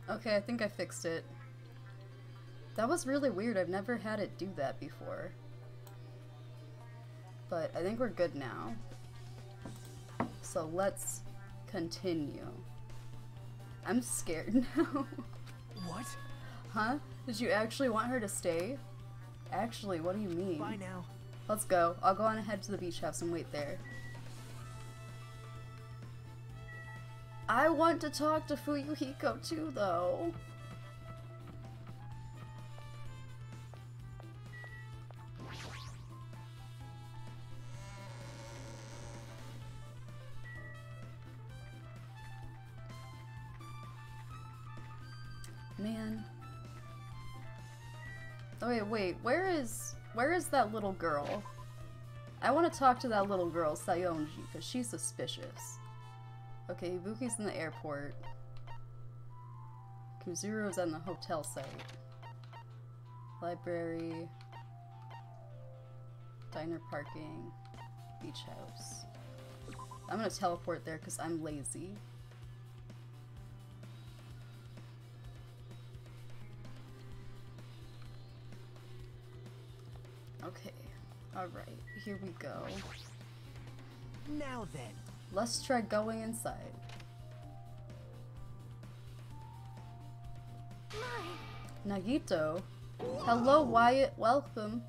Okay, I think I fixed it. That was really weird. I've never had it do that before. But I think we're good now. So let's continue. I'm scared now. What? Huh? Did you actually want her to stay? Actually, what do you mean? Bye now. Let's go. I'll go on ahead to the beach house and wait there. I want to talk to Fuyuhiko too, though. Man. Oh wait, where is that little girl? I want to talk to that little girl, Sayonji, because she's suspicious. Okay, Ibuki's in the airport. Kuzuro's on the hotel site. Library. Diner parking. Beach house. I'm gonna teleport there because I'm lazy. Okay, alright, here we go. Now then. Let's try going inside. Nagito? Hello, Wyatt, welcome.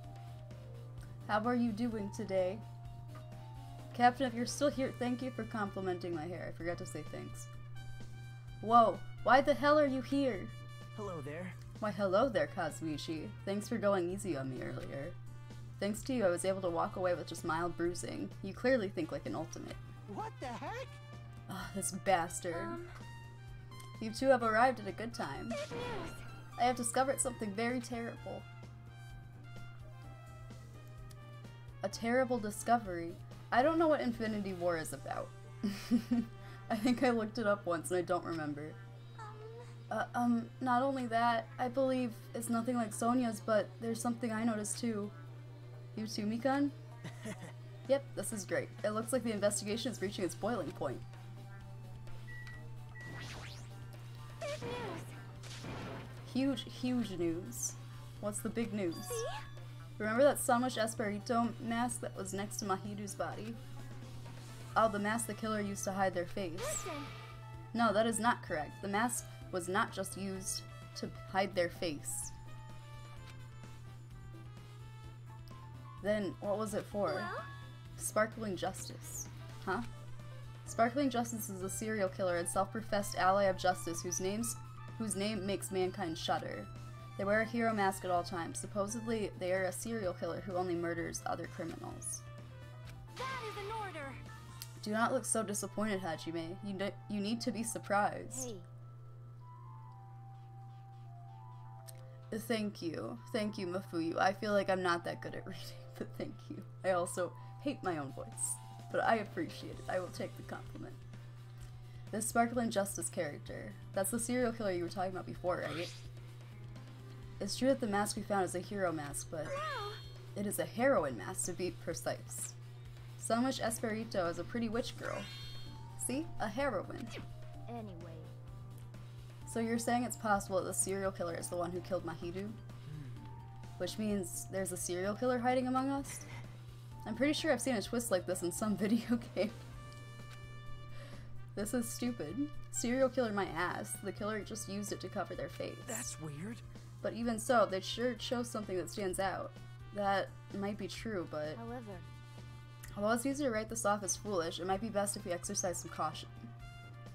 How are you doing today? Captain, if you're still here, thank you for complimenting my hair. I forgot to say thanks. Whoa, why the hell are you here? Hello there. Why hello there, Kazuichi. Thanks for going easy on me earlier. Thanks to you, I was able to walk away with just mild bruising. You clearly think like an ultimate. What the heck? Ugh, this bastard. You two have arrived at a good time. I have discovered something very terrible. A terrible discovery. I don't know what Infinity War is about. I think I looked it up once and I don't remember. Not only that, I believe it's nothing like Sonia's, but there's something I noticed too. You too, Mikan? Yep, this is great. It looks like the investigation is reaching its boiling point. Huge, huge news. What's the big news? Remember that sunwish Esperito mask that was next to Mahiru's body? Oh, the mask the killer used to hide their face. No, that is not correct. The mask was not just used to hide their face. Then, what was it for? Well? Sparkling Justice. Huh? Sparkling Justice is a serial killer and self-professed ally of justice whose name makes mankind shudder. They wear a hero mask at all times. Supposedly, they are a serial killer who only murders other criminals. That is an order. Do not look so disappointed, Hajime. You need to be surprised. Hey. Thank you. Thank you, Mafuyu. I feel like I'm not that good at reading, but thank you. I also hate my own voice, but I appreciate it. I will take the compliment. This Sparkling Justice character. That's the serial killer you were talking about before, right? It's true that the mask we found is a hero mask, but it is a heroine mask to be precise. Sunwish Esperito is a pretty witch girl. See? A heroine. Anyway. So you're saying it's possible that the serial killer is the one who killed Mahiru? Which means there's a serial killer hiding among us? I'm pretty sure I've seen a twist like this in some video game. This is stupid. Serial killer my ass. The killer just used it to cover their face. That's weird. But even so, they sure chose something that stands out. That might be true, but However, although it's easy to write this off as foolish, it might be best if we exercise some caution.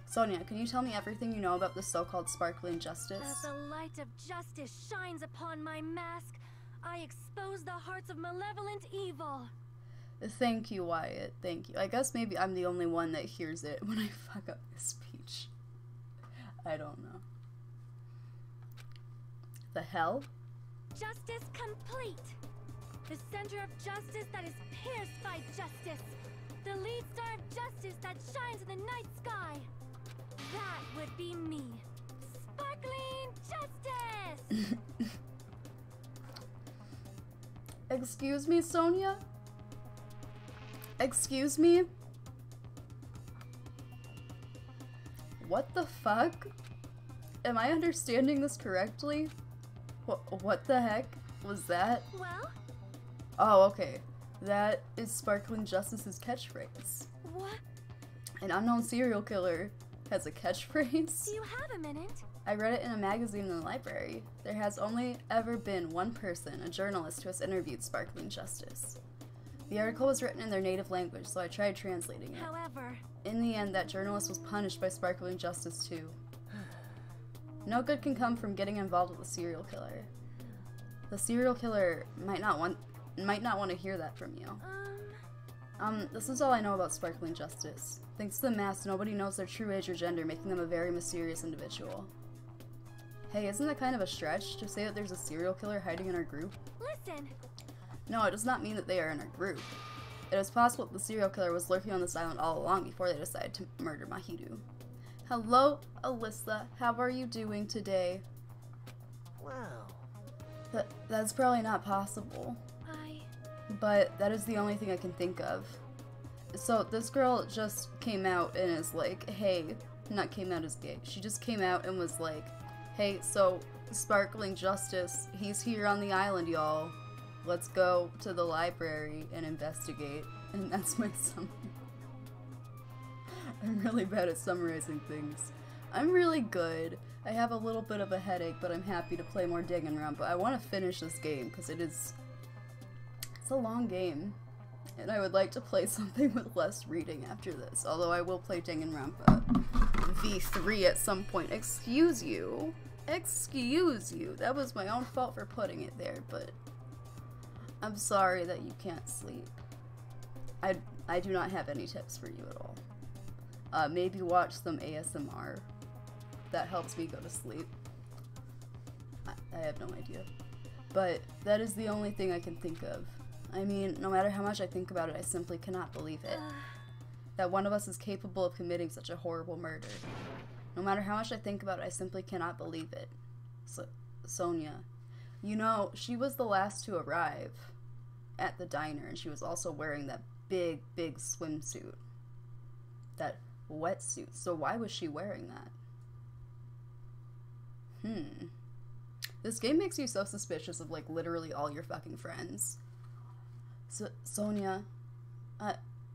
Sonia, can you tell me everything you know about this so-called Sparkling Justice? as the light of justice shines upon my mask, I expose the hearts of malevolent evil. Thank you, Wyatt. Thank you. I guess maybe I'm the only one that hears it when I fuck up this speech. I don't know. The hell? Justice complete. The center of justice that is pierced by justice. The lead star of justice that shines in the night sky. That would be me. Sparkling Justice! Excuse me, Sonia? Excuse me? What the fuck? am I understanding this correctly? What the heck was that? Well, Oh, okay. That is Sparkling Justice's catchphrase. what? An unknown serial killer has a catchphrase? Do you have a minute? I read it in a magazine in the library. There has only ever been one person, a journalist, who has interviewed Sparkling Justice. The article was written in their native language, so I tried translating it. However, In the end, that journalist was punished by Sparkling Justice too. No good can come from getting involved with a serial killer. The serial killer might not want to hear that from you. This is all I know about Sparkling Justice. Thanks to the mask, nobody knows their true age or gender, making them a very mysterious individual. Hey, isn't that kind of a stretch to say that there's a serial killer hiding in our group? listen. No, it does not mean that they are in our group. It is possible that the serial killer was lurking on this island all along before they decided to murder Mahiru. Hello, Alyssa. How are you doing today? Wow. That's probably not possible. But that is the only thing I can think of. So this girl just came out and is like, hey, not came out as gay. She just came out and was like, hey, so Sparkling Justice, he's here on the island, y'all. Let's go to the library and investigate. And that's my summary. I'm really bad at summarizing things. I'm really good. I have a little bit of a headache, but I'm happy to play more Danganronpa. I want to finish this game because it's a long game. And I would like to play something with less reading after this. Although I will play Danganronpa V3 at some point. Excuse you. Excuse you. That was my own fault for putting it there, but I'm sorry that you can't sleep. I do not have any tips for you at all. Maybe watch some ASMR. That helps me go to sleep. I have no idea. But that is the only thing I can think of. I mean, no matter how much I think about it, I simply cannot believe it. That one of us is capable of committing such a horrible murder. No matter how much I think about it, I simply cannot believe it. Sonia. You know, she was the last to arrive at the diner, and she was also wearing that big swimsuit. That wetsuit. So why was she wearing that? This game makes you so suspicious of, like, literally all your fucking friends. Sonia,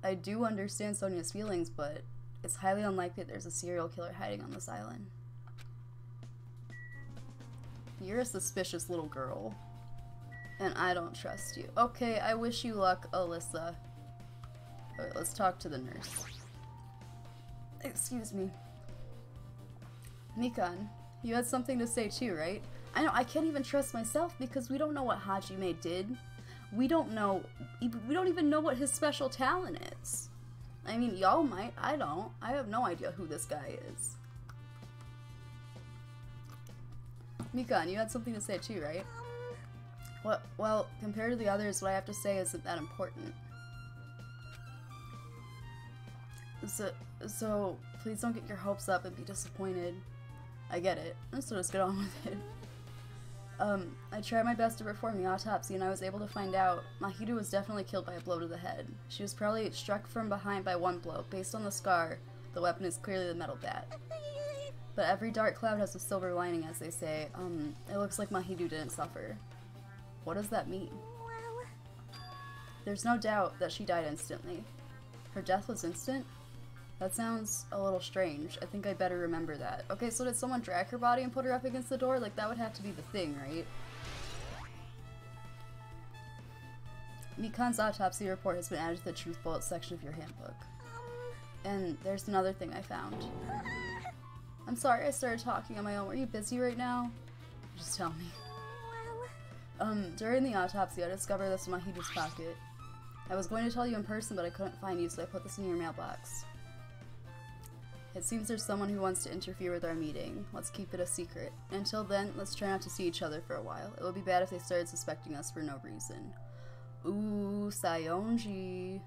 I do understand Sonia's feelings, but it's highly unlikely there's a serial killer hiding on this island. You're a suspicious little girl, and I don't trust you. Okay, I wish you luck, Alyssa. Alright, let's talk to the nurse. Excuse me. Mikan, you had something to say too, right? I know, I can't even trust myself because we don't know what Hajime did. We don't even know what his special talent is. I mean, y'all might, I don't. I have no idea who this guy is. Mikan, you had something to say too, right? Well, compared to the others, what I have to say isn't that important. So please don't get your hopes up and be disappointed. I get it. So just get on with it. I tried my best to perform the autopsy, and I was able to find out Mahiru was definitely killed by a blow to the head. She was probably struck from behind by one blow. Based on the scar, the weapon is clearly the metal bat. But every dark cloud has a silver lining, as they say. It looks like Mahiru didn't suffer. What does that mean? Well, There's no doubt that she died instantly. Her death was instant? That sounds a little strange. I think I better remember that. Okay, so did someone drag her body and put her up against the door? Like, that would have to be the thing, right? Mikan's autopsy report has been added to the truth bullet section of your handbook. And there's another thing I found. I'm sorry I started talking on my own. Were you busy right now? Just tell me. During the autopsy, I discovered this in Mahiru's pocket. I was going to tell you in person, but I couldn't find you, so I put this in your mailbox. It seems there's someone who wants to interfere with our meeting. Let's keep it a secret. Until then, let's try not to see each other for a while. It would be bad if they started suspecting us for no reason. Ooh, Sayonji.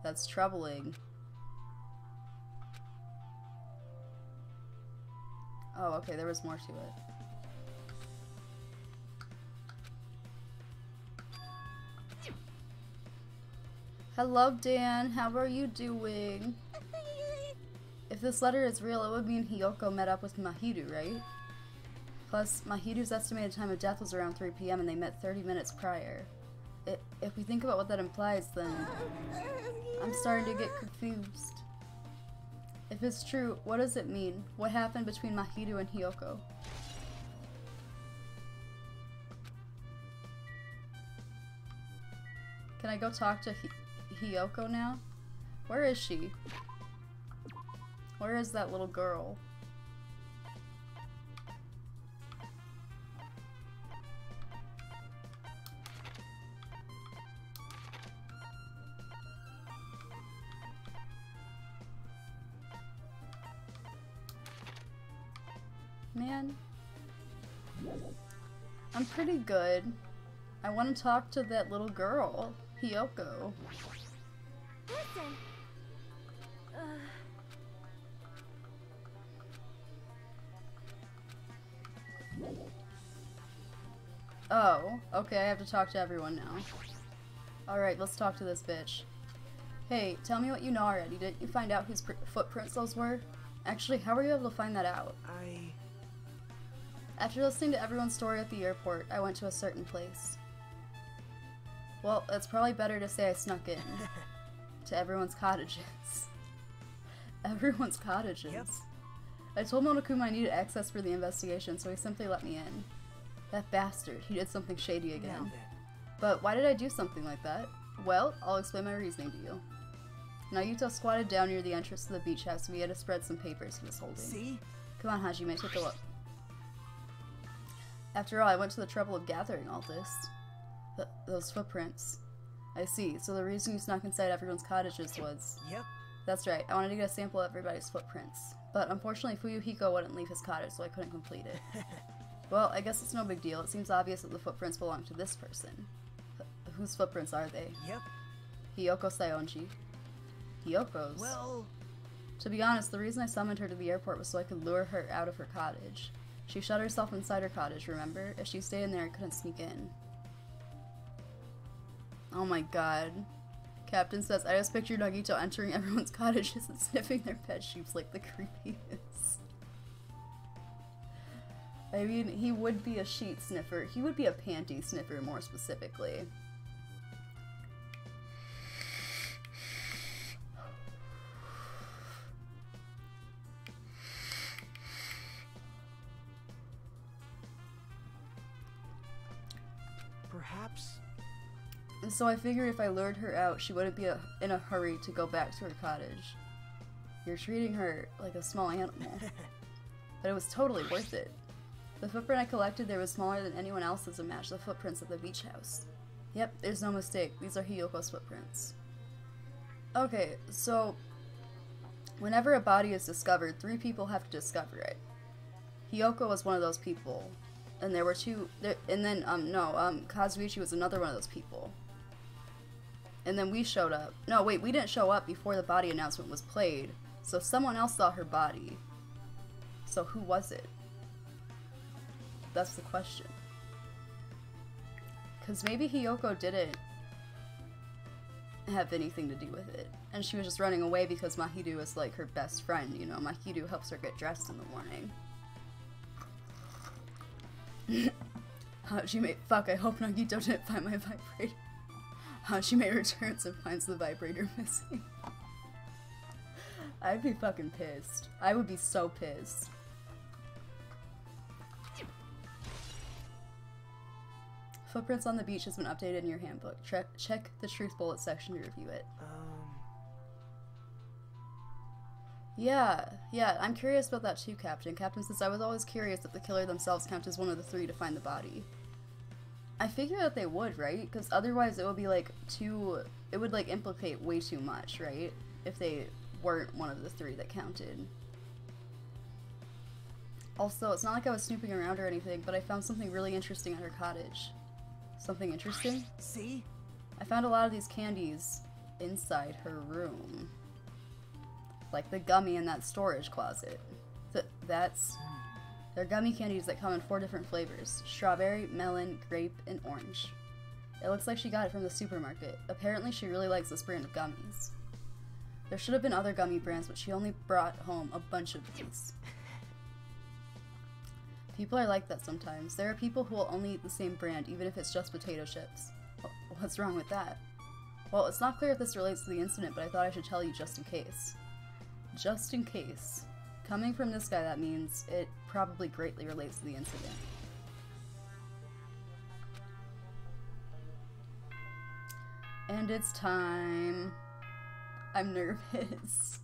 That's troubling. Oh, okay, there was more to it. Hello, Dan. How are you doing? If this letter is real, it would mean Hiyoko met up with Mahiru, right? Plus, Mahiru's estimated time of death was around 3 p.m. and they met 30 minutes prior. If we think about what that implies, then I'm starting to get confused. If it's true, what does it mean? What happened between Mahiru and Hiyoko? Can I go talk to Hiyoko now? Where is she? Where is that little girl? Man, I'm pretty good. I want to talk to that little girl, Hiyoko. Listen. Oh, okay, I have to talk to everyone now. Alright, let's talk to this bitch. Hey, tell me what you know already. Didn't you find out whose footprints those were? Actually, how were you able to find that out? After listening to everyone's story at the airport, I went to a certain place. Well, it's probably better to say I snuck in. To everyone's cottages. Everyone's cottages. Yep. I told Monokuma I needed access for the investigation, so he simply let me in. That bastard, he did something shady again. But why did I do something like that? Well, I'll explain my reasoning to you. Nagito squatted down near the entrance to the beach house and began to spread some papers he was holding. See? Come on, Hajime, take a look. After all, I went to the trouble of gathering all this. Those footprints. I see, so the reason you snuck inside everyone's cottages was... Yep. That's right, I wanted to get a sample of everybody's footprints. But unfortunately, Fuyuhiko wouldn't leave his cottage, so I couldn't complete it. Well, I guess it's no big deal. It seems obvious that the footprints belong to this person. Whose footprints are they? Yep. Hiyoko Sayonji. Hiyoko's? Well... To be honest, the reason I summoned her to the airport was so I could lure her out of her cottage. She shut herself inside her cottage, remember? If she stayed in there, I couldn't sneak in. Oh my god. Captain says, I just pictured Nagito entering everyone's cottages and sniffing their pet sheeps like the creepiest. I mean, he would be a sheet sniffer. He would be a panty sniffer, more specifically. Perhaps. And so I figured if I lured her out, she wouldn't be in a hurry to go back to her cottage. You're treating her like a small animal. But it was totally worth it. The footprint I collected there was smaller than anyone else's and matched the footprints at the beach house. Yep, there's no mistake. These are Hiyoko's footprints. Okay, so whenever a body is discovered, 3 people have to discover it. Hiyoko was one of those people. And there were 2, and then, Kazuichi was another one of those people. And then we showed up. No, wait, we didn't show up before the body announcement was played. So someone else saw her body. So who was it? That's the question. Because maybe Hiyoko didn't have anything to do with it. And she was just running away because Mahiru is like her best friend, you know? Mahiru helps her get dressed in the morning. Hajime, fuck, I hope Nagito didn't find my vibrator. Hajime returns and finds the vibrator missing. I'd be fucking pissed. I would be so pissed. Footprints on the beach has been updated in your handbook. Check the truth bullet section to review it. Yeah, I'm curious about that too, Captain. Captain says, I was always curious if the killer themselves count as one of the 3 to find the body. I figure that they would, right? Because otherwise it would be like it would like implicate way too much, right? If they weren't one of the 3 that counted. Also, it's not like I was snooping around or anything, but I found something really interesting at her cottage. Something interesting? See? I found a lot of these candies inside her room. Like the gummy in that storage closet. They're gummy candies that come in 4 different flavors. Strawberry, melon, grape, and orange. It looks like she got it from the supermarket. Apparently she really likes this brand of gummies. There should have been other gummy brands, but she only brought home a bunch of these. People are like that sometimes. There are people who will only eat the same brand, even if it's just potato chips. What's wrong with that? Well, it's not clear if this relates to the incident, but I thought I should tell you just in case. Just in case. Coming from this guy, that means it probably greatly relates to the incident. And it's time. I'm nervous.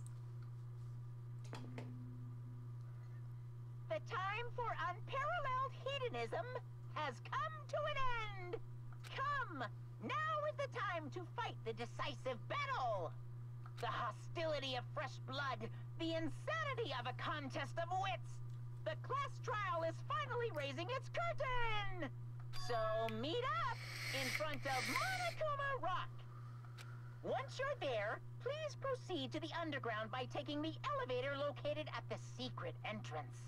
The time for unparalleled hedonism has come to an end. Come, now is the time to fight the decisive battle. The hostility of fresh blood, the insanity of a contest of wits. The class trial is finally raising its curtain. So meet up in front of Monokuma Rock. Once you're there, please proceed to the underground by taking the elevator located at the secret entrance.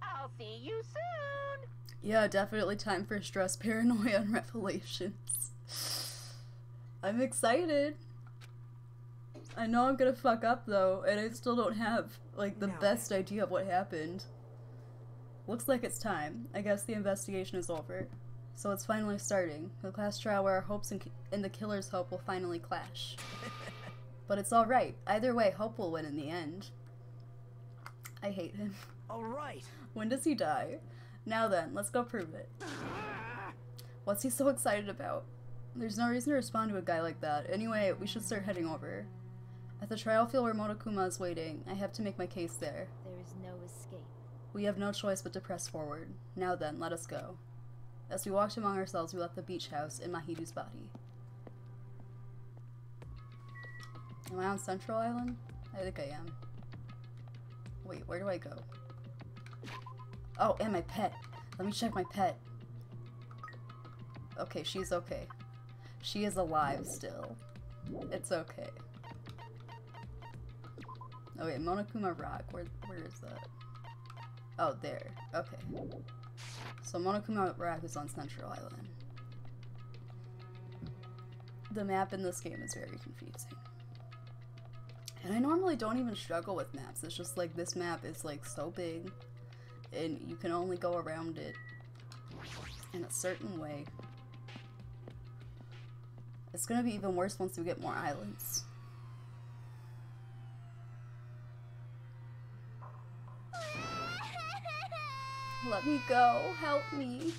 I'll see you soon! Yeah, definitely time for stress, paranoia, and revelations. I'm excited. I know I'm gonna fuck up though, and I still don't have, like, the best idea of what happened. Looks like it's time. I guess the investigation is over. So it's finally starting. The class trial where our hopes and the killer's hope will finally clash. But it's alright. Either way, hope will win in the end. I hate him. Alright. When does he die? Now then, let's go prove it. What's he so excited about? There's no reason to respond to a guy like that. Anyway, we should start heading over. At the trial field where Monokuma is waiting, I have to make my case there. There is no escape. We have no choice but to press forward. Now then, let us go. As we walked among ourselves, we left the beach house in Mahiru's body. Am I on Central Island? I think I am. Wait, where do I go? Oh, and my pet. Let me check my pet. Okay, she's okay. She is alive still. It's okay. Oh wait, Monokuma Rock. Where is that? Oh, there. Okay. So Monokuma Rock is on Central Island. The map in this game is very confusing. And I normally don't even struggle with maps. It's just like this map is like so big and you can only go around it in a certain way. It's gonna be even worse once we get more islands. Let me go. Help me.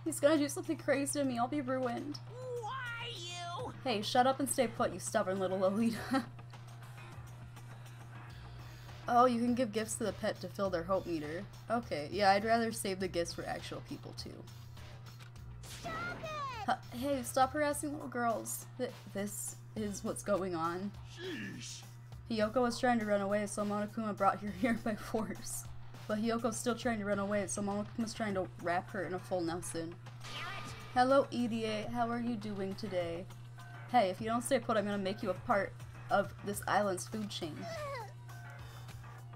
He's gonna do something crazy to me. I'll be ruined. Why you? Hey, shut up and stay put, you stubborn little Lolita. Oh, you can give gifts to the pet to fill their hope meter. Okay, yeah, I'd rather save the gifts for actual people, too. Stop it! Hey, stop harassing little girls. This is what's going on. Sheesh. Hiyoko was trying to run away, so Monokuma brought her here by force. But Hiyoko's still trying to run away, so Monokuma's trying to wrap her in a full Nelson. Hello, EDA. How are you doing today? Hey, if you don't stay put, I'm gonna make you a part of this island's food chain.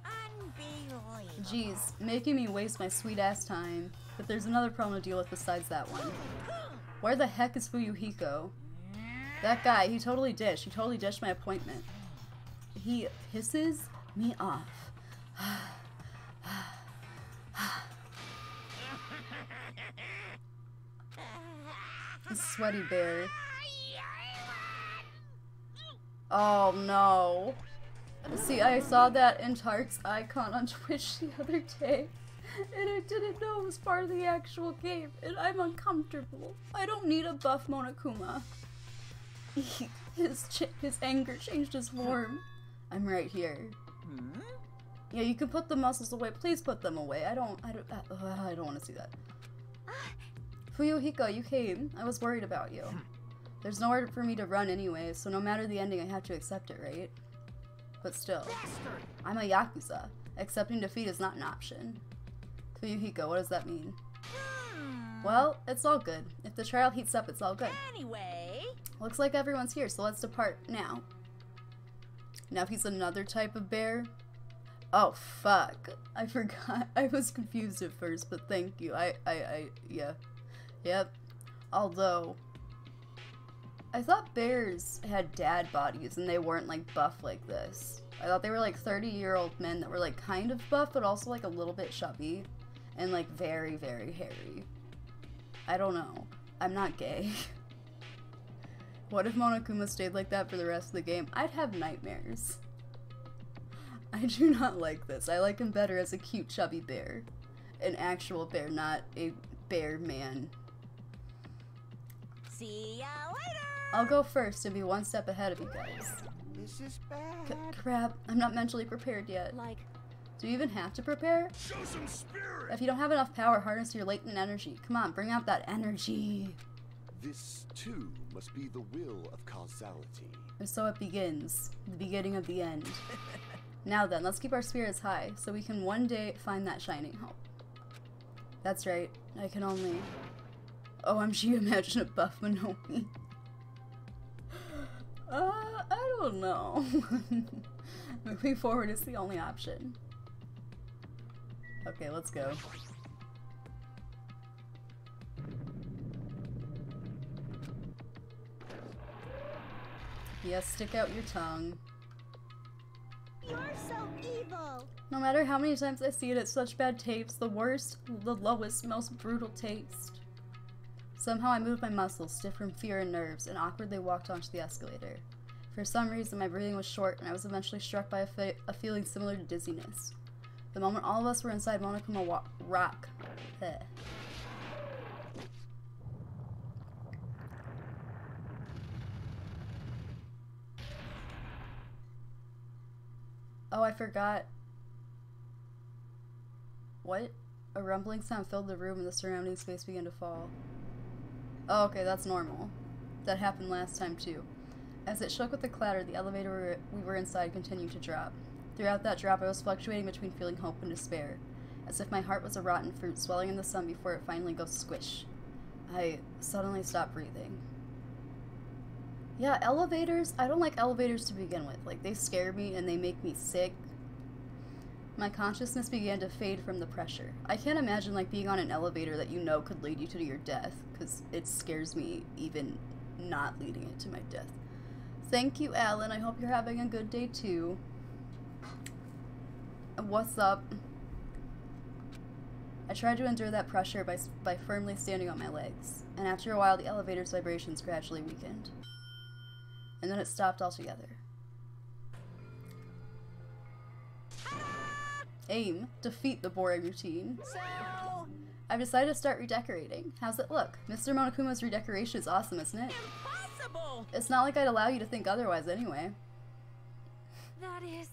Unbelievable. Jeez, making me waste my sweet-ass time. But there's another problem to deal with besides that one. Where the heck is Fuyuhiko? That guy, he totally ditched my appointment. He pisses me off. Sweaty bear. Oh no. See, I saw that in Tark's icon on Twitch the other day, and I didn't know it was part of the actual game, and I'm uncomfortable. I don't need a buff Monokuma. His anger changed his form. I'm right here. Hmm? Yeah, you can put the muscles away. Please put them away. I don't want to see that. Fuyuhiko, you came. I was worried about you. There's nowhere for me to run anyway, so no matter the ending, I have to accept it, right? But still, I'm a Yakuza. Accepting defeat is not an option. Fuyuhiko, what does that mean? Well, it's all good. If the trial heats up, it's all good. Anyway. Looks like everyone's here, so let's depart now. Now if he's another type of bear. Oh, fuck. I forgot. I was confused at first, but thank you. Yeah. Yep. Although, I thought bears had dad bodies and they weren't like buff like this. I thought they were like 30-year-old men that were like kind of buff but also like a little bit chubby and like very, very hairy. I don't know. I'm not gay. What if Monokuma stayed like that for the rest of the game? I'd have nightmares. I do not like this. I like him better as a cute chubby bear. An actual bear, not a bear man. See ya later! I'll go first and be one step ahead of you guys. This is bad. Crap, I'm not mentally prepared yet. Like, Do you even have to prepare? Show some spirit! If you don't have enough power, harness your latent energy. Come on, bring out that energy. This, too, must be the will of causality. And so it begins. The beginning of the end. Now then, let's keep our spirits high, so we can one day find that shining hope. That's right. I can only... OMG, imagine a buff Minomi. I don't know. Moving forward is the only option. Okay, let's go. Yes, stick out your tongue. you're so evil! No matter how many times I see it, it's such bad taste. The worst, the lowest, most brutal taste. Somehow I moved my muscles, stiff from fear and nerves, and awkwardly walked onto the escalator. For some reason, my breathing was short, and I was eventually struck by a feeling similar to dizziness. The moment all of us were inside Monokuma Rock. Oh, I forgot. What? A rumbling sound filled the room and the surrounding space began to fall. Oh, okay, that's normal. That happened last time too. As it shook with a clatter, the elevator we were inside continued to drop. Throughout that drop, I was fluctuating between feeling hope and despair, as if my heart was a rotten fruit swelling in the sun before it finally goes squish. I suddenly stopped breathing. Yeah, elevators, I don't like elevators to begin with. Like, they scare me and they make me sick. My consciousness began to fade from the pressure. I can't imagine, like, being on an elevator that you know could lead you to your death, because it scares me even not leading it to my death. Thank you, Alan. I hope you're having a good day, too. What's up? I tried to endure that pressure by firmly standing on my legs, and after a while the elevator's vibrations gradually weakened. And then it stopped altogether. Aim. Defeat the boring routine. So... I've decided to start redecorating. How's it look? Mr. Monokuma's redecoration is awesome, isn't it? impossible! It's not like I'd allow you to think otherwise anyway. That is...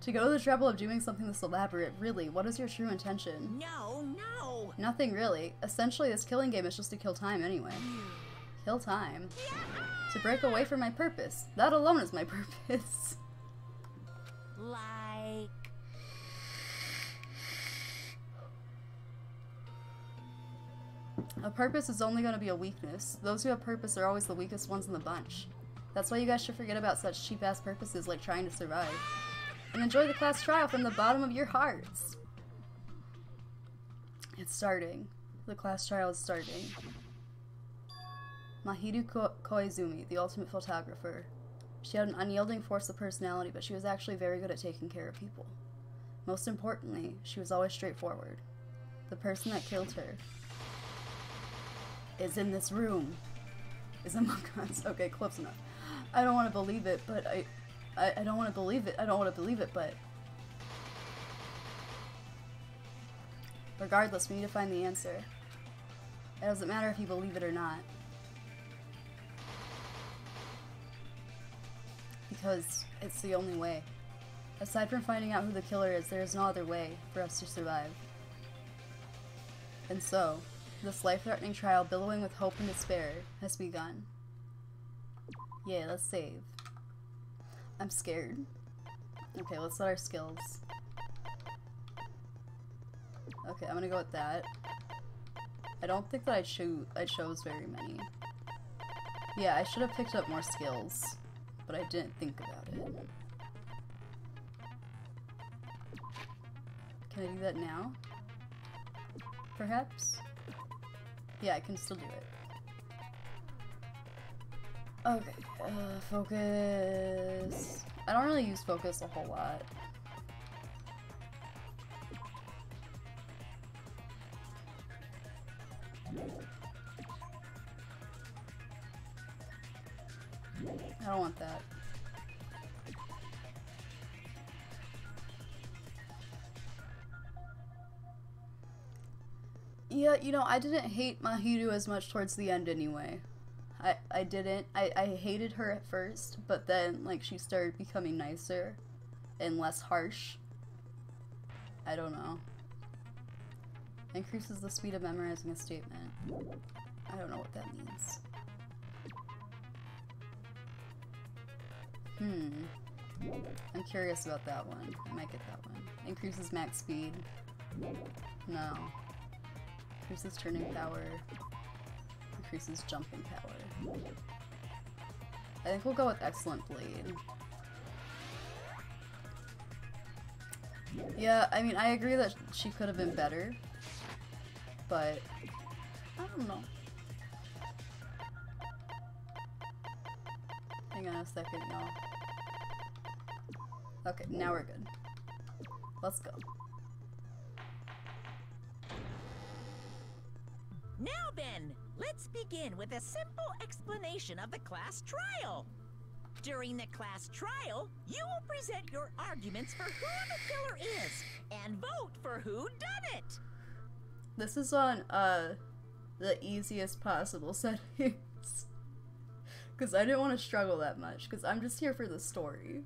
To go to the trouble of doing something this elaborate, really, what is your true intention? No, no! Nothing really. Essentially, this killing game is just to kill time anyway. Kill time? To break away from my purpose. That alone is my purpose. Like... A purpose is only going to be a weakness. Those who have purpose are always the weakest ones in the bunch. That's why you guys should forget about such cheap-ass purposes like trying to survive. And enjoy the class trial from the bottom of your hearts. It's starting. The class trial is starting. Mahiru Koizumi, the ultimate photographer. She had an unyielding force of personality, but she was actually very good at taking care of people. Most importantly, she was always straightforward. The person that killed her is in this room. Is among us. Okay, close enough. I don't want to believe it, but I don't want to believe it. I don't want to believe it, but... Regardless, we need to find the answer. It doesn't matter if you believe it or not. Because it's the only way. Aside from finding out who the killer is, there is no other way for us to survive. And so, this life-threatening trial, billowing with hope and despair, has begun. Yeah, let's save. I'm scared. Okay, let's set our skills. Okay, I'm gonna go with that. I don't think that I chose very many. Yeah, I should have picked up more skills, but I didn't think about it. Can I do that now? Perhaps? Yeah, I can still do it. Okay, focus. I don't really use focus a whole lot. I don't want that. Yeah, you know, I didn't hate Mahiru as much towards the end anyway. I didn't. I hated her at first, but then, like, she started becoming nicer and less harsh. I don't know. Increases the speed of memorizing a statement. I don't know what that means. I'm curious about that one. I might get that one. Increases max speed. No. Increases turning power. Increases jumping power. I think we'll go with Excellent Blade. Yeah, I mean, I agree that she could have been better, but I don't know. Hang on a second, y'all. Okay, now we're good. Let's go. Now then, let's begin with a simple explanation of the class trial. During the class trial, you will present your arguments for who the killer is and vote for who done it. This is on the easiest possible settings. Because I didn't want to struggle that much, because I'm just here for the story.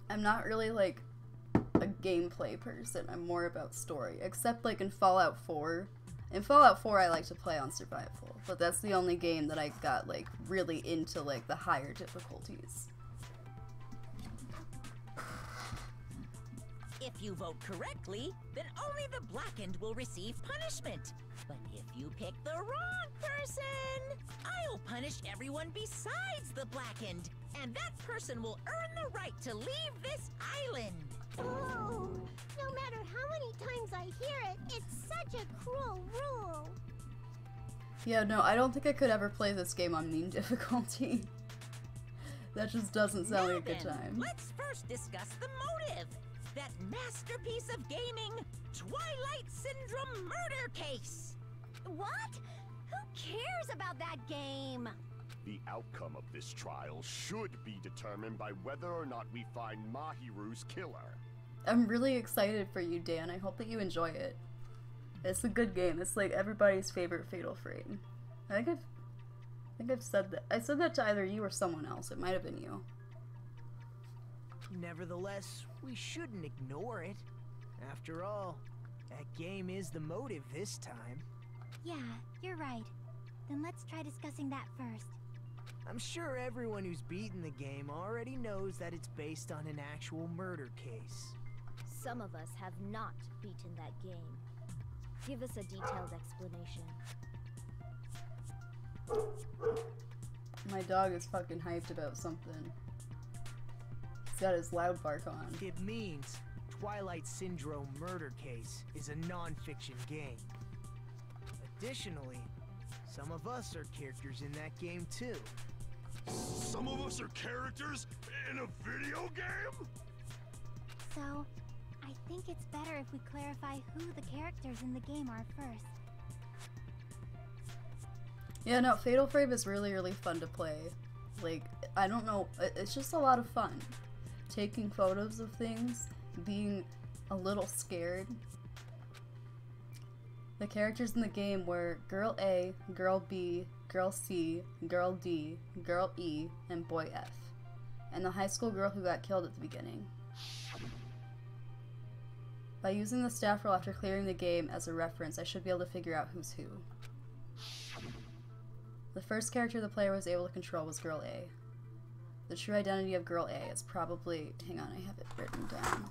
I'm not really like a gameplay person, I'm more about story, except like in Fallout 4. In Fallout 4 I like to play on survival, but that's the only game that I got like really into like the higher difficulties. If you vote correctly, then only the blackened will receive punishment. But if you pick the wrong person, I'll punish everyone besides the blackened, and that person will earn the right to leave this island. Oh, no matter how many times I hear it, it's such a cruel rule. Yeah, no, I don't think I could ever play this game on mean difficulty. That just doesn't sound like a good time. Let's first discuss the motive. That masterpiece of gaming, Twilight Syndrome murder case. What? Who cares about that game? The outcome of this trial should be determined by whether or not we find Mahiru's killer. I'm really excited for you, Dan. I hope that you enjoy it. It's a good game. It's like everybody's favorite Fatal Frame. I think I've said that. I said that to either you or someone else. It might have been you. Nevertheless, we shouldn't ignore it. After all, that game is the motive this time. Yeah, you're right. Then let's try discussing that first. I'm sure everyone who's beaten the game already knows that it's based on an actual murder case. Some of us have not beaten that game. Give us a detailed explanation. My dog is fucking hyped about something. He's got his loud bark on. It means Twilight Syndrome Murder Case is a non-fiction game. Additionally, some of us are characters in that game too. Some of us are characters in a video game? So, I think it's better if we clarify who the characters in the game are first. Yeah, no, Fatal Frame is really, really fun to play. Like, I don't know, it's just a lot of fun. Taking photos of things, being a little scared. The characters in the game were Girl A, Girl B, Girl C, Girl D, Girl E, and Boy F. And the high school girl who got killed at the beginning. By using the staff roll after clearing the game as a reference, I should be able to figure out who's who. The first character the player was able to control was Girl A. The true identity of Girl A is probably... Hang on, I have it written down.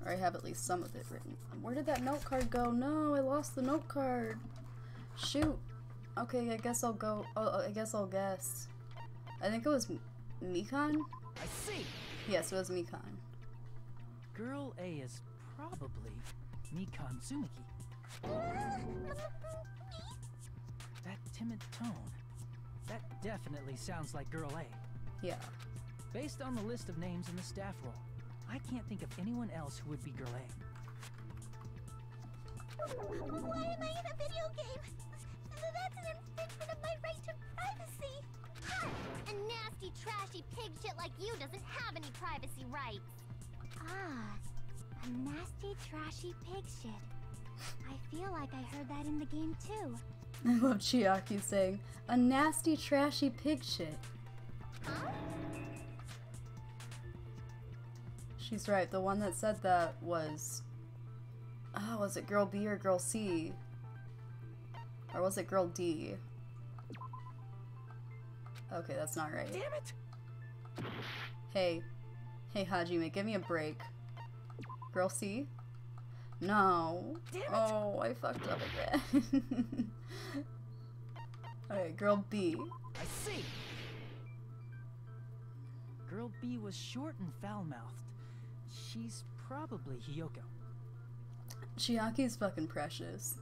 Or I have at least some of it written. Where did that note card go? No, I lost the note card. Shoot. Okay, I guess I'll go... Oh, I guess I'll guess. I think it was Mikan? I see! Yes, it was Mikan. Girl A is probably Mikan Tsumiki. That timid tone. That definitely sounds like Girl A. Yeah. Based on the list of names in the staff roll, I can't think of anyone else who would be Girl A. Why am I in a video game? That's an infringement of my right to privacy. Ha! A nasty, trashy pig shit like you doesn't have any privacy rights. Ah, a nasty, trashy pig shit. I feel like I heard that in the game too. I love Chiaki saying, a nasty, trashy pig shit. Huh? She's right, the one that said that was... Oh, was it Girl B or Girl C? Or was it Girl D? Okay, that's not right. Damn it! Hey. Hey, Hajime, give me a break. Girl C? No. Damn it. Oh, I fucked up again. Okay, Girl B. I see. Girl B was short and foul-mouthed. She's probably Hiyoko. Chiaki's fucking precious.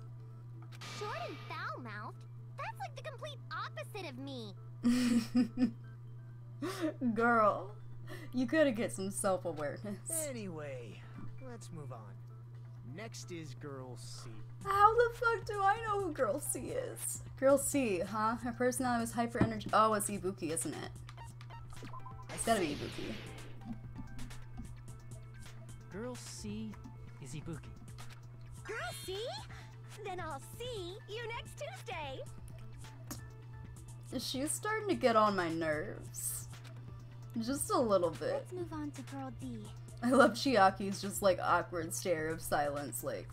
Short and foul-mouthed? That's like the complete opposite of me. Girl, you gotta get some self-awareness. Anyway, let's move on. Next is Girl C. How the fuck do I know who Girl C is? Girl C, huh? Her personality was hyper energy. Oh, it's Ibuki, isn't it? It's gotta be Ibuki. Girl C is Ibuki. Girl, see? Then I'll see you next Tuesday. She's starting to get on my nerves. Just a little bit. Let's move on to Girl D. I love Chiaki's just like awkward stare of silence, like,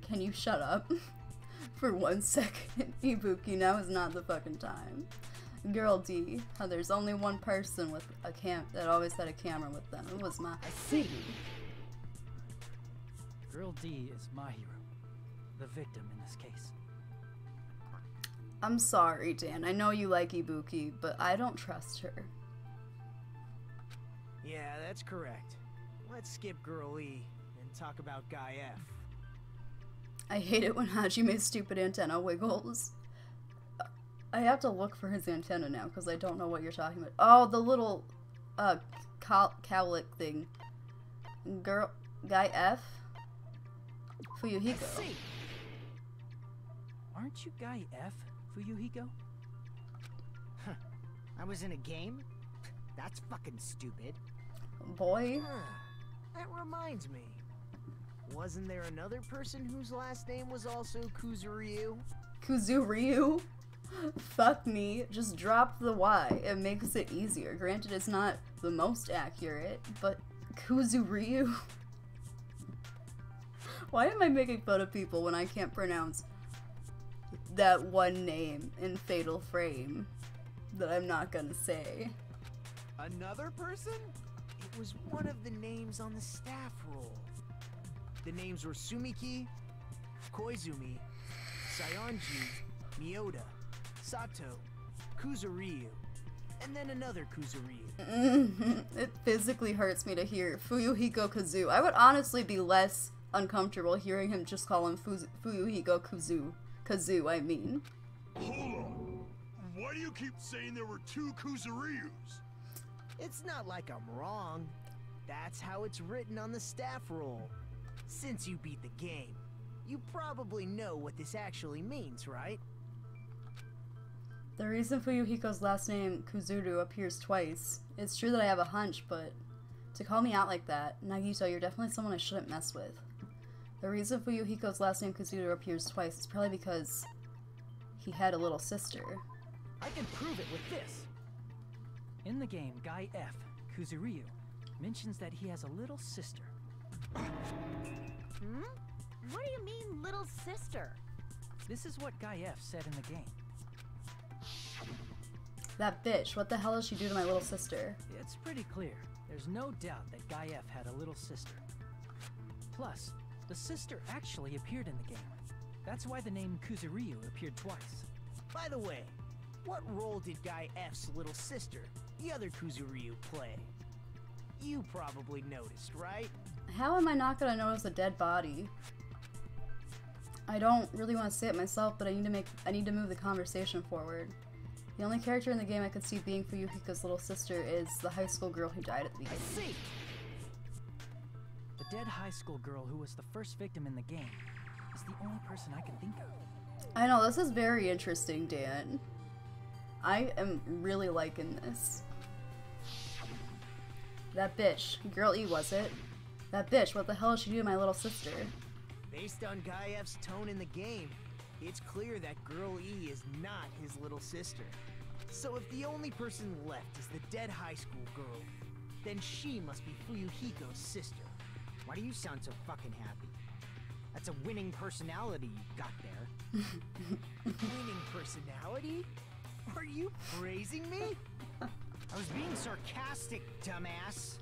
can you shut up? For 1 second, Ibuki, now is not the fucking time. Girl D, how there's only one person with a that always had a camera with them. It was my see. Girl D is my hero, the victim in this case. I'm sorry, Dan. I know you like Ibuki, but I don't trust her. Yeah, that's correct. Let's skip Girl E and talk about Guy F. I hate it when Hajime's stupid antenna wiggles. I have to look for his antenna now because I don't know what you're talking about. Oh, the little cowlick thing. Guy F? Fuyuhiko. See. Aren't you Guy F, Fuyuhiko? Huh. I was in a game? That's fucking stupid. Boy. Huh. That reminds me. Wasn't there another person whose last name was also Kuzuryu? Kuzuryu? Fuck me. Just drop the Y. It makes it easier. Granted, it's not the most accurate, but Kuzuryu? Why am I making fun of people when I can't pronounce that one name in Fatal Frame that I'm not gonna say? Another person? It was one of the names on the staff roll. The names were Sumiki, Koizumi, Sayonji, Miyoda, Sato, Kuzuryu, and then another Kuzuryu. It physically hurts me to hear Fuyuhiko Kazu. I would honestly be less uncomfortable hearing him just call him Fuyuhiko Kazu, I mean. Hold on. Why do you keep saying there were 2 Kuzuryus? It's not like I'm wrong. That's how it's written on the staff roll. Since you beat the game, you probably know what this actually means, right? The reason Fuyuhiko's last name, Kuzuru, appears twice. It's true that I have a hunch, but to call me out like that, Nagito, you're definitely someone I shouldn't mess with. The reason Fuyuhiko's last name, Kuzuru, appears twice is probably because he had a little sister. I can prove it with this. In the game, Guy F, Kuzuryu, mentions that he has a little sister. Hmm? What do you mean, little sister? This is what Guy F said in the game. That bitch, what the hell did she do to my little sister? It's pretty clear. There's no doubt that Guy F had a little sister. Plus, the sister actually appeared in the game. That's why the name Kuzuryu appeared twice. By the way, what role did Guy F's little sister, the other Kuzuryu, play? You probably noticed, right? How am I not gonna notice a dead body? I don't really want to say it myself, but I need to move the conversation forward. The only character in the game I could see being Fuyuhiko's little sister is the high school girl who died at the beginning. I see! The dead high school girl who was the first victim in the game is the only person I can think of. I know, this is very interesting, Dan. I am really liking this. That bitch. Girl E, was it? That bitch, what the hell did she do to my little sister? Based on Guy F's tone in the game, it's clear that Girl E is not his little sister. So if the only person left is the dead high school girl, then she must be Fuyuhiko's sister. Why do you sound so fucking happy? That's a winning personality you've got there. Winning personality? Are you praising me? I was being sarcastic, dumbass.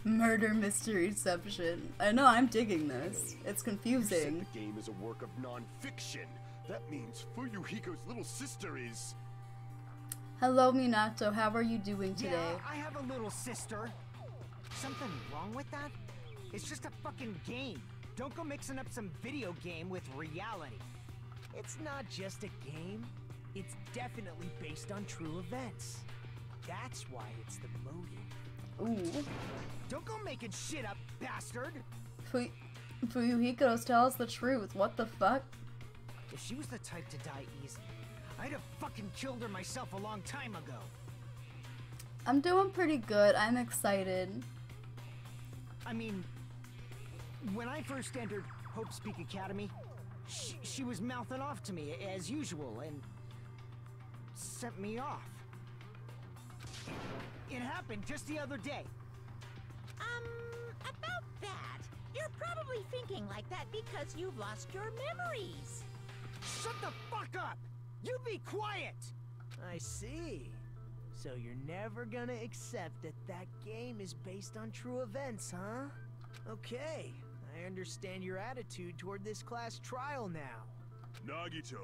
Murder mysteryception. I know, I'm digging this. It's You said confusing. the game is a work of non-fiction. That means Fuyuhiko's little sister is... Hello, Minato. How are you doing today? Yeah, I have a little sister. Something wrong with that? It's just a fucking game. Don't go mixing up some video game with reality. It's not just a game. It's definitely based on true events. That's why it's the motive. Ooh. Don't go making shit up, bastard! Fuyuhiko's tell us the truth. What the fuck? If she was the type to die easy, I'd have fucking killed her myself a long time ago. I'm doing pretty good. I'm excited. I mean, when I first entered Hope Speak Academy, she was mouthing off to me as usual and sent me off. It happened just the other day. About that, you're probably thinking like that because you've lost your memories. Shut the fuck up! You be quiet! I see. So you're never gonna accept that that game is based on true events, huh? Okay, I understand your attitude toward this class trial now. Nagito,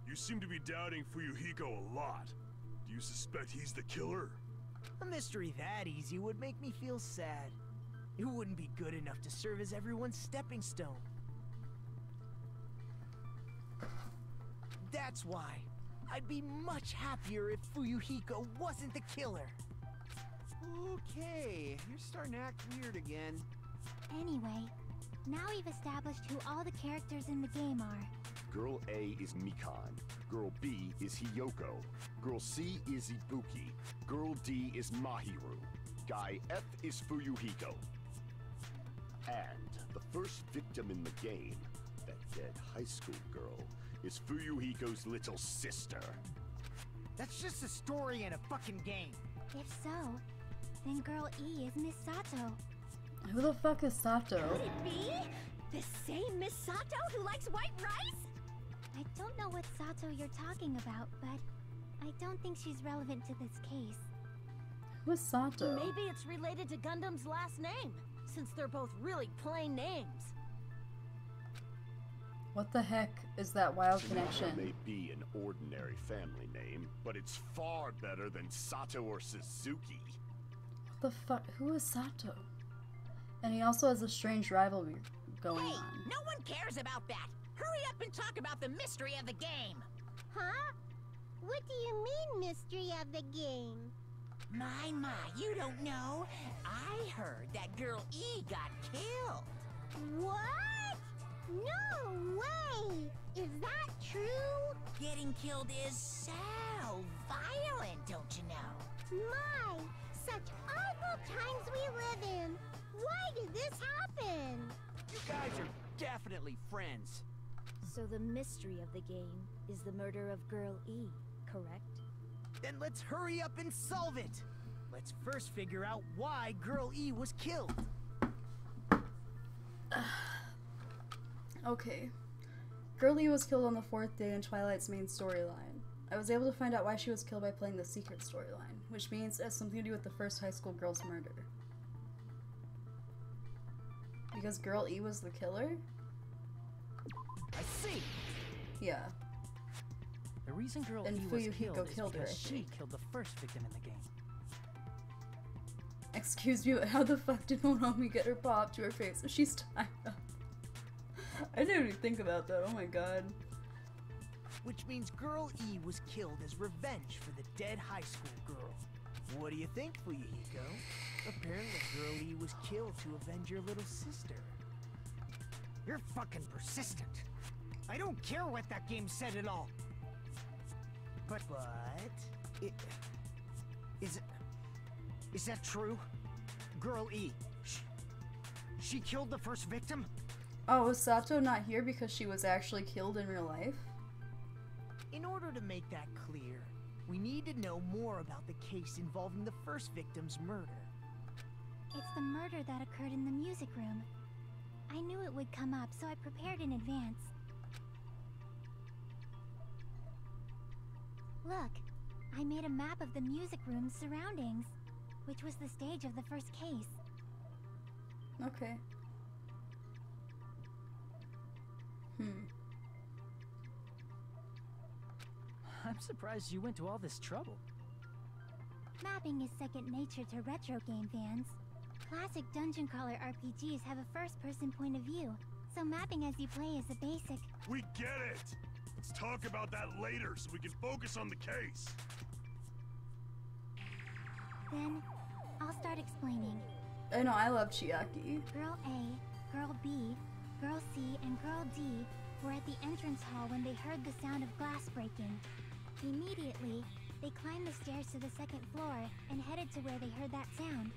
you seem to be doubting Fuyuhiko a lot. Do you suspect he's the killer? A mystery that easy would make me feel sad. It wouldn't be good enough to serve as everyone's stepping stone. That's why I'd be much happier if Fuyuhiko wasn't the killer. Okay, you're starting to act weird again. Anyway, now we've established who all the characters in the game are. Girl A is Mikan. Girl B is Hiyoko. Girl C is Ibuki. Girl D is Mahiru. Guy F is Fuyuhiko. And the first victim in the game, that dead high school girl, is Fuyuhiko's little sister. That's just a story in a fucking game. If so, then Girl E is Miss Sato. Who the fuck is Sato? Could it be? The same Miss Sato who likes white rice? I don't know what Sato you're talking about, but I don't think she's relevant to this case. Who is Sato? Maybe it's related to Gundam's last name, since they're both really plain names. What the heck is that wild Sonata connection? may be an ordinary family name, but it's far better than Sato or Suzuki. What the fuck? Who is Sato? And he also has a strange rivalry going Hey, on. no one cares about that. Hurry up and talk about the mystery of the game. Huh? What do you mean, mystery of the game? My, you don't know. I heard that Girl E got killed. What? No way! Is that true? Getting killed is so violent, don't you know? My, such awful times we live in. Why did this happen? You guys are definitely friends. So the mystery of the game is the murder of Girl E, correct? Then let's hurry up and solve it. Let's first figure out why Girl E was killed. Okay. Girlie was killed on the 4th day in Twilight's main storyline. I was able to find out why she was killed by playing the secret storyline, which means it has something to do with the first high school girl's murder. Because Girl E was the killer? I see. Yeah. The reason Girl And E was Fuyuhiko killed killed is her, because I she think. killed the first victim in the game. Excuse me, but how the fuck did Monomi get her paw up to her face when she's tied up? I didn't even think about that. Oh my god. Which means Girl E was killed as revenge for the dead high school girl. What do you think, Fuyuhiko? Apparently Girl E was killed to avenge your little sister. You're fucking persistent. I don't care what that game said at all. But is that true? Girl E, she killed the first victim? Oh, was Sato not here because she was actually killed in real life? In order to make that clear, we need to know more about the case involving the first victim's murder. It's the murder that occurred in the music room. I knew it would come up, so I prepared in advance. Look, I made a map of the music room's surroundings, which was the stage of the first case. Okay. I'm surprised you went to all this trouble. Mapping is second nature to retro game fans. Classic dungeon crawler RPGs have a first-person point of view, so mapping as you play is a basic. We get it! Let's talk about that later so we can focus on the case. Then, I'll start explaining. I know, I love Chiaki. Girl A, Girl B, Girl C, and Girl D were at the entrance hall when they heard the sound of glass breaking. Immediately, they climbed the stairs to the second floor and headed to where they heard that sound.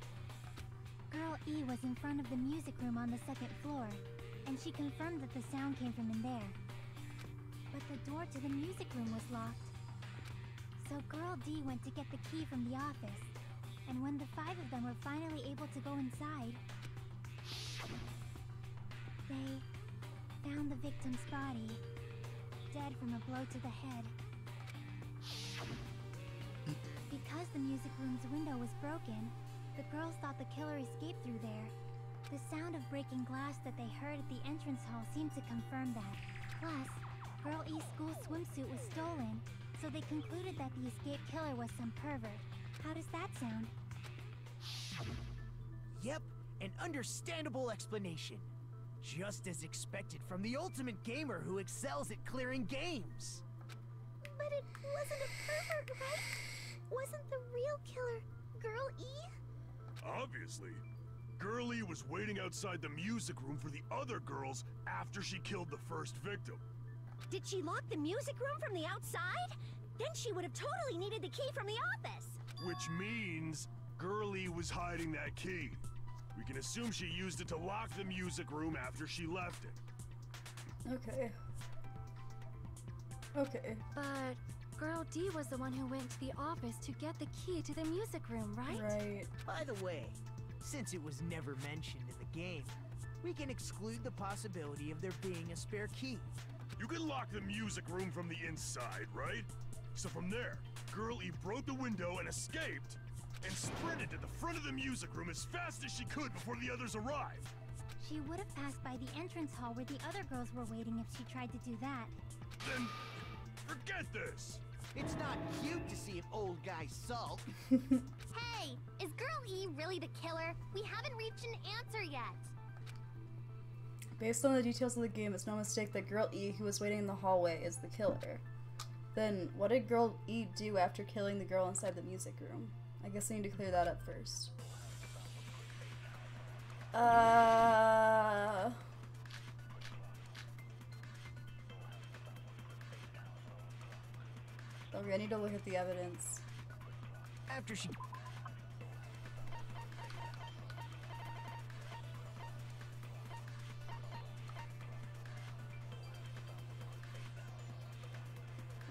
Girl E was in front of the music room on the second floor, and she confirmed that the sound came from in there. But the door to the music room was locked. So Girl D went to get the key from the office, and when the 5 of them were finally able to go inside, they found the victim's body, dead from a blow to the head. Because the music room's window was broken, the girls thought the killer escaped through there. The sound of breaking glass that they heard at the entrance hall seemed to confirm that. Plus, Girl E's school swimsuit was stolen, so they concluded that the escaped killer was some pervert. How does that sound? Yep, an understandable explanation. Just as expected from the ultimate gamer who excels at clearing games. But it wasn't a pervert, right? Wasn't the real killer Girl E? Obviously. Girl E was waiting outside the music room for the other girls after she killed the first victim. Did she lock the music room from the outside? Then she would have totally needed the key from the office. Which means Girl E was hiding that key. We can assume she used it to lock the music room after she left it. Okay. Okay. But Girl D was the one who went to the office to get the key to the music room, right? Right. By the way, since it was never mentioned in the game, we can exclude the possibility of there being a spare key. You can lock the music room from the inside, right? So from there, Girl E broke the window and escaped, and sprinted to the front of the music room as fast as she could before the others arrived. She would have passed by the entrance hall where the other girls were waiting if she tried to do that. Then, forget this! It's not cute to see an old guy sulk. Hey, is Girl E really the killer? We haven't reached an answer yet. Based on the details of the game, it's no mistake that Girl E, who was waiting in the hallway, is the killer. Then, what did Girl E do after killing the girl inside the music room? I guess I need to clear that up first. Okay, I need to look at the evidence. After she...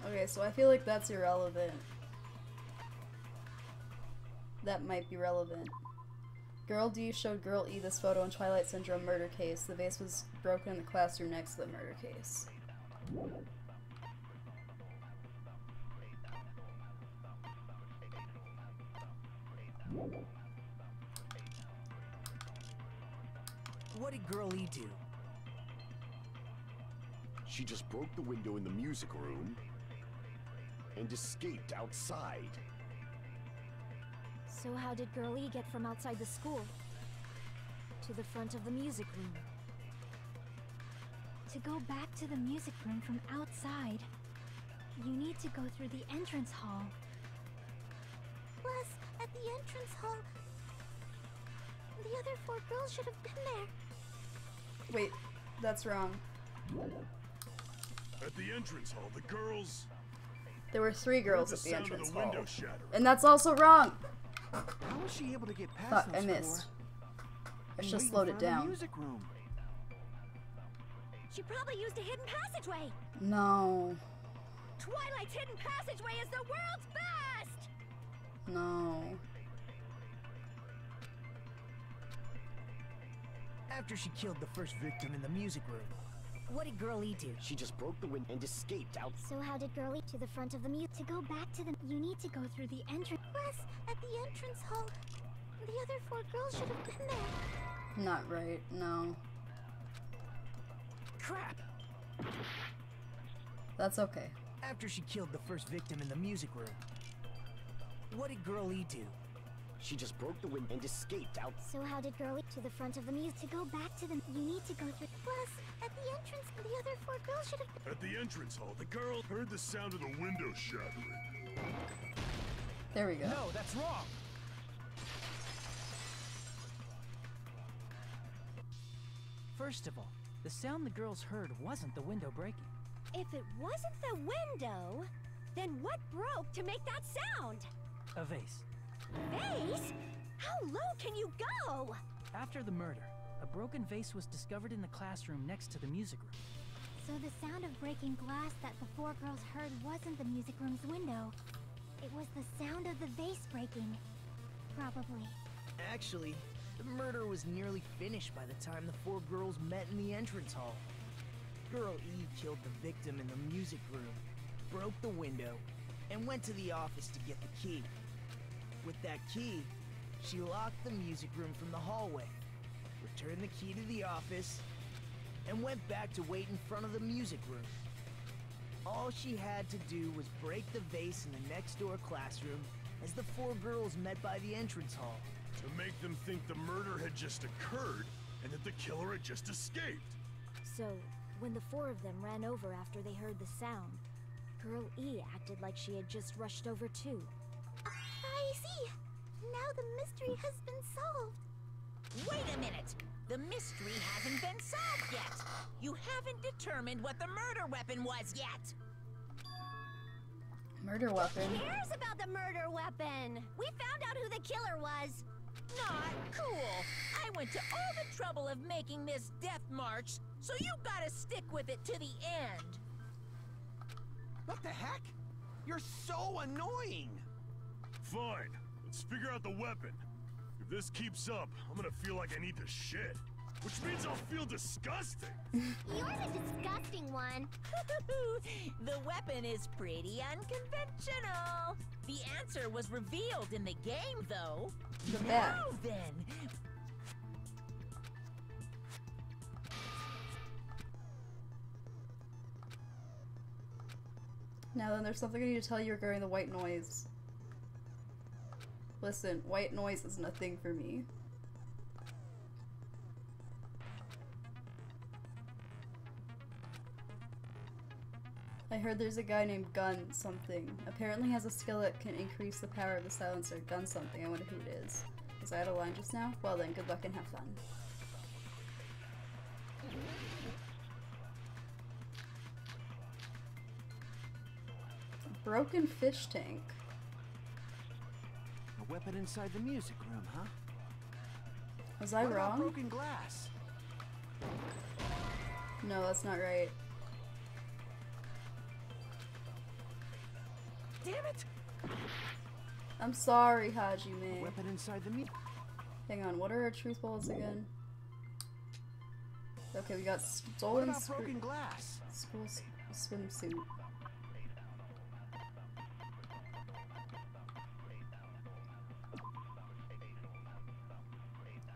Okay, so I feel like that's irrelevant. That might be relevant. Girl D showed Girl E this photo in Twilight Syndrome murder case. The vase was broken in the classroom next to the murder case. What did Girl E do? She just broke the window in the music room and escaped outside. So how did Girl E get from outside the school to the front of the music room? To go back to the music room from outside, you need to go through the entrance hall. Plus, at the entrance hall, the other 4 girls should have been there. Wait, that's wrong. At the entrance hall, the girls... There were 3 girls heard at the sound entrance of the hall. window shattering. And that's also wrong! How was she able to get past Fuck, those I missed. four I and should have wait in slowed it front of the down. music room? She probably used a hidden passageway. No. Twilight's hidden passageway is the world's best! No. After she killed the first victim in the music room, what did Girl E do? She just broke the window and escaped out. So how did Girlie to the front of the mute? To go back to the... You need to go through the entrance. Plus, at the entrance hall, the other 4 girls should have been there. Not right, no. Crap! That's okay. After she killed the first victim in the music room, what did Girl E do? She just broke the window and escaped out. So how did Girlie to the front of the mute? To go back to the... You need to go through... Plus, at the entrance, the other 4 girls should have been... At the entrance hall, the girl heard the sound of the window shattering. There we go. No, that's wrong! First of all, the sound the girls heard wasn't the window breaking. If it wasn't the window, then what broke to make that sound? A vase. Vase? How low can you go? After the murder, a broken vase was discovered in the classroom next to the music room. So the sound of breaking glass that the 4 girls heard wasn't the music room's window. It was the sound of the vase breaking. Probably. Actually, the murder was nearly finished by the time the 4 girls met in the entrance hall. Girl E killed the victim in the music room, broke the window, and went to the office to get the key. With that key, she locked the music room from the hallway, returned the key to the office, and went back to wait in front of the music room. All she had to do was break the vase in the next door classroom as the 4 girls met by the entrance hall. To make them think the murder had just occurred and that the killer had just escaped. So, when the 4 of them ran over after they heard the sound, Girl E acted like she had just rushed over too. I see. Now the mystery has been solved. Wait a minute! The mystery hasn't been solved yet! You haven't determined what the murder weapon was yet! Murder weapon. Who cares about the murder weapon? We found out who the killer was. Not cool! I went to all the trouble of making this death march, so you gotta stick with it to the end! What the heck? You're so annoying! Fine, let's figure out the weapon. If this keeps up, I'm gonna feel like I need to shit. Which means I'll feel disgusting! You're the disgusting one. The weapon is pretty unconventional. The answer was revealed in the game, though. Yeah. Now then, Now then, there's something I need to tell you regarding the white noise. Listen, white noise isn't a thing for me. I heard there's a guy named Gun something. Apparently has a skill that can increase the power of the silencer. Gun something. I wonder who it is. Was I out of line just now? Well then, good luck and have fun. Broken fish tank. A weapon inside the music room, huh? Was I What about wrong? broken glass? No, that's not right. Damn it! I'm sorry, A Hajime. weapon inside the music. Hang on, what are our truth balls again? Okay, we got What stolen about broken glass? school swimsuit.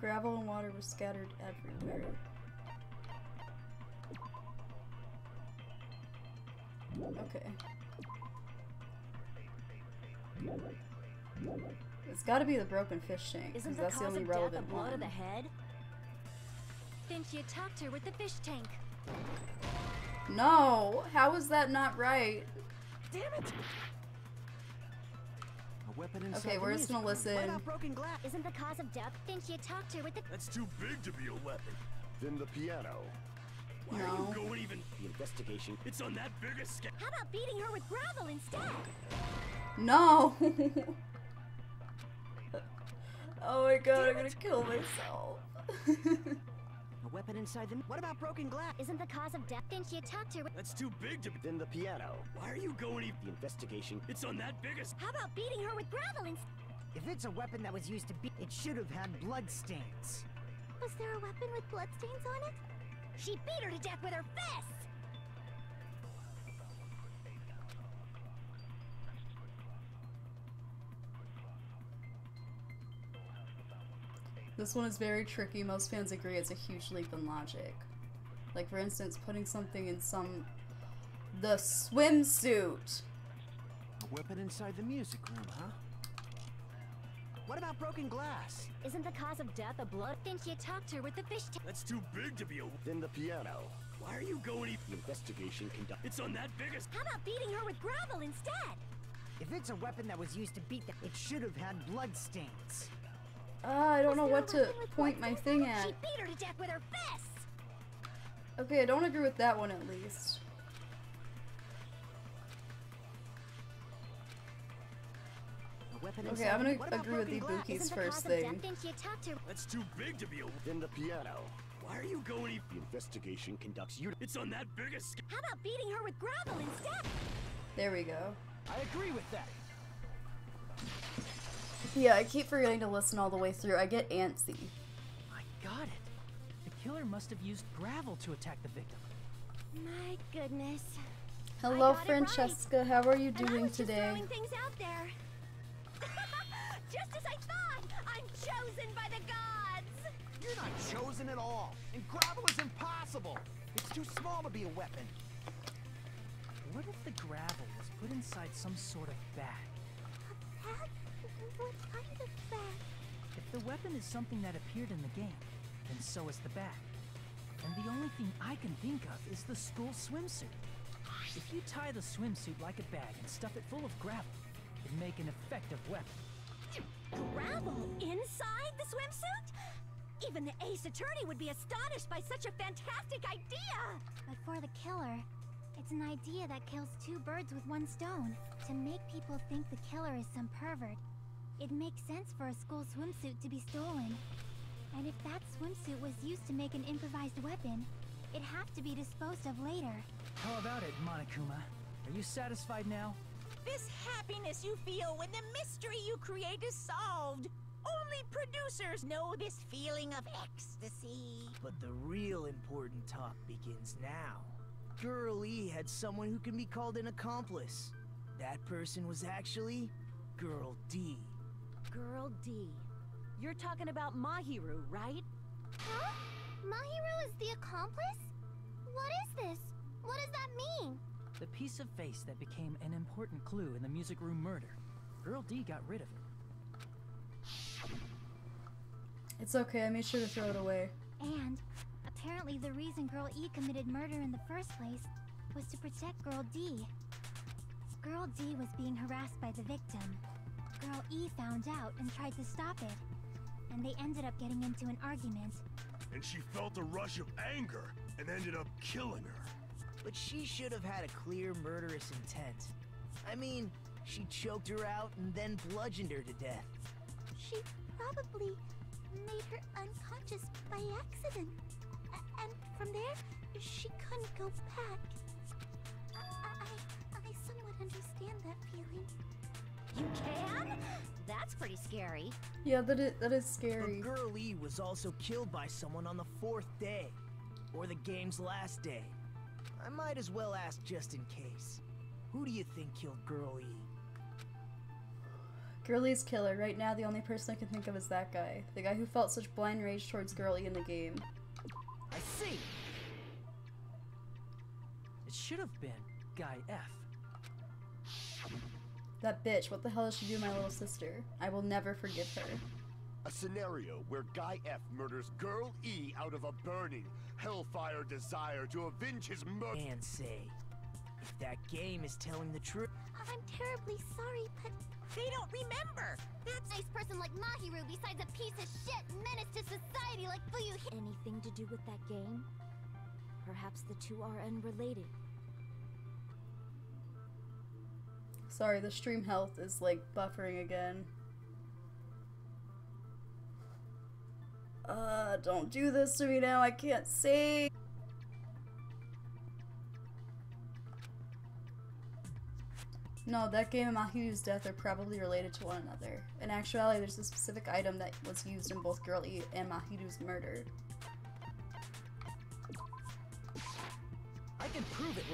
Gravel and water were scattered everywhere. Okay. It's gotta be the broken fish tank, because Isn't the that's the cause only of death a relevant blow to one. the head? Then Then she attacked her with the fish tank. No! How is that not right? Damn it! A weapon inside Okay, the we're just gonna music room. listen. What about broken glass? Isn't the cause of death? Then she attacked her with the... That's too big to be a weapon. Then the piano. Why No. are you going even? The investigation. It's on that big a scale. How about beating her with gravel instead? No! Oh my god, I'm gonna kill myself. A weapon inside the... What about broken glass? Isn't the cause of death? Then she attacked her with... That's too big to be. Then the piano. Why are you going even? The investigation. It's on that big a How about beating her with gravel instead? If it's a weapon that was used to beat, it should have had blood stains. Was there a weapon with bloodstains on it? She beat her to death with her fists! This one is very tricky. Most fans agree it's a huge leap in logic. Like, for instance, putting something in the swimsuit. A weapon inside the music room, huh? What about broken glass? Isn't the cause of death a blood? Then she attacked her with the fish tank. That's too big to be a. Then the piano. Why are you going even? The investigation conduct. It's on that big a. How about beating her with gravel instead? If it's a weapon that was used to beat them, it should have had blood stains. I don't know Was there what a to weapon with point my bloodstains? thing at. She beat her to death with her fists! Okay, I don't agree with that one at least. A weapon Okay, inside I'm the... What gonna about agree with broken glass? Ibuki's Isn't the first cause of death? thing. Then she attacked her. That's too big to be a. Then the piano. Why are you going even? The investigation conducts you. It's on that big a scale. How about beating her with gravel instead? There we go. I agree with that. Yeah, I keep forgetting to listen all the way through. I get antsy. I got it. The killer must have used gravel to attack the victim. My goodness. Hello, I got it Francesca. How are you And I doing was just today? throwing things out there. Just as I thought! I'm chosen by the gods! You're not chosen at all. And gravel is impossible. It's too small to be a weapon. What if the gravel was put inside some sort of bag? Bag? What kind of bag? If the weapon is something that appeared in the game, then so is the bag. And the only thing I can think of is the school swimsuit. If you tie the swimsuit like a bag and stuff it full of gravel, it'd make an effective weapon. Gravel inside the swimsuit? Even the ace attorney would be astonished by such a fantastic idea! But for the killer, it's an idea that kills two birds with one stone. To make people think the killer is some pervert, it makes sense for a school swimsuit to be stolen. And if that swimsuit was used to make an improvised weapon, it'd have to be disposed of later. How about it, Monokuma? Are you satisfied now? This happiness you feel when the mystery you create is solved. Only producers know this feeling of ecstasy. But the real important talk begins now. Girl E had someone who can be called an accomplice. That person was actually Girl D. Girl D. You're talking about Mahiru, right? Huh? Mahiru is the accomplice? What is this? What does that mean? The piece of face that became an important clue in the music room murder. Girl D got rid of it. It's okay, I made sure to throw it away. And apparently the reason Girl E committed murder in the first place was to protect Girl D. Girl D was being harassed by the victim. Girl E found out and tried to stop it. And they ended up getting into an argument. And she felt a rush of anger and ended up killing her. But she should have had a clear murderous intent. I mean, she choked her out and then bludgeoned her to death. She probably made her unconscious by accident. And from there, she couldn't go back. I somewhat understand that feeling. You can? That's pretty scary. Yeah, that is scary. But Girl E was also killed by someone on the 4th day. Or the game's last day. I might as well ask just in case. Who do you think killed Girl E? Girlie's killer. Right now, the only person I can think of is that guy. The guy who felt such blind rage towards Girlie in the game. I see! It should have been Guy F. That bitch, what the hell did she do to my little sister? I will never forgive her. A scenario where Guy F murders Girl E out of a burning, hellfire desire to avenge his murder. And say, if that game is telling the truth. I'm terribly sorry, but They don't remember. that's a nice person like Mahiru besides a piece of shit menace to society like Fuyu. Anything to do with that game? Perhaps the two are unrelated. Sorry, the stream health is like buffering again. Don't do this to me now, I can't save. No, that game and Mahiru's death are probably related to one another. In actuality, there's a specific item that was used in both Girl E and Mahiru's murder. I can prove it.